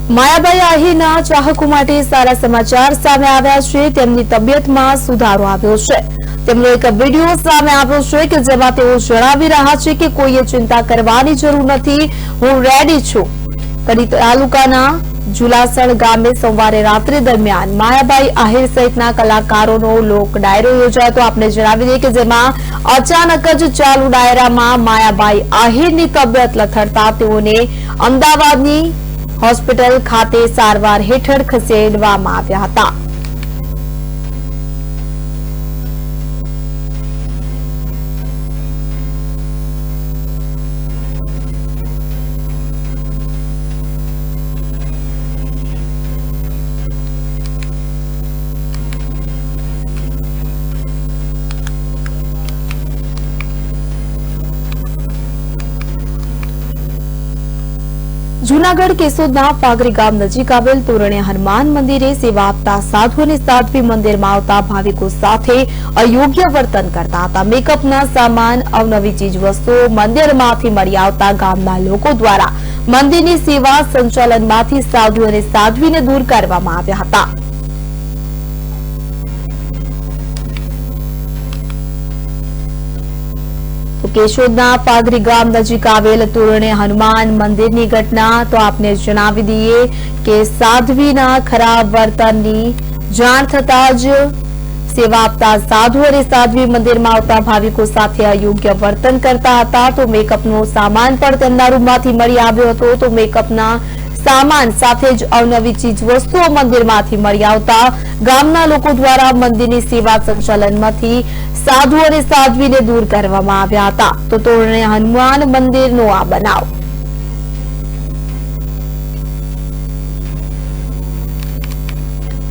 માયાભાઈ આહીરના ચાહકો માટે સારા સમાચાર સામે આવ્યા છે। તેમની તબિયતમાં સુધારો આવ્યો છે। તેમનો એક વિડીયો સામે આવ્યો છે કે જેમાં તેઓ જણાવી રહ્યા છે કે કોઈએ ચિંતા કરવાની જરૂર નથી, હું રેડી છું। કડી તાલુકાના જુલાસણ ગામે સોમવારે રાત્રિ દરમિયાન માયાભાઈ આહિર સહિતના કલાકારોનો લોક ડાયરો યોજાયો હતો। આપને જણાવી દઈએ કે જેમાં અચાનક જ ચાલુ ડાયરામાં માયાભાઈ આહિરની તબિયત લથડતા તેઓને અમદાવાદની હોસ્પિટલ ખાતે સારવાર હેઠળ ખસેડવામાં આવ્યા હતા। જૂનાગઢ કેશોદના પાગરી ગામ નજીક આવેલ તોરણીયા હનુમાન મંદિરે સેવા આપતા સાધુ અને સાધ્વી મંદિરમાં આવતા ભાવિકો સાથે અયોગ્ય વર્તન કરતા હતા। મેકઅપના સામાન, અવનવી ચીજવસ્તુઓ મંદિરમાંથી મળી આવતા ગામના લોકો દ્વારા મંદિરની સેવા સંચાલનમાંથી સાધુ અને સાધ્વીને દૂર કરવામાં આવ્યા હતા। કેશોદના પાગરી ગામ નજીક આવેલ તોરણીયા હનુમાન મંદિરની ઘટના તો આપને જણાવી દઈએ કે સાધ્વીના ખરાબ વર્તનની જાણ થતાં જ સેવા આપતા સાધુ અને સાધ્વી મંદિરમાં આવતા ભાવિકો સાથે અયોગ્ય વર્તન કરતા હતા। તો મેકઅપનો સામાન પણ તેમના રૂમમાંથી મળી આવ્યો હતો। તો મેકઅપના સામાન સાથે જ અવનવી ચીજવસ્તુઓ મંદિરમાંથી મળી આવતા ગામના લોકો દ્વારા મંદિરની સેવા સંચાલનમાંથી સાધુ અને સાધ્વીને દૂર કરવામાં આવ્યા હતા। તો તોરણીયા હનુમાન મંદિરનો આ બનાવ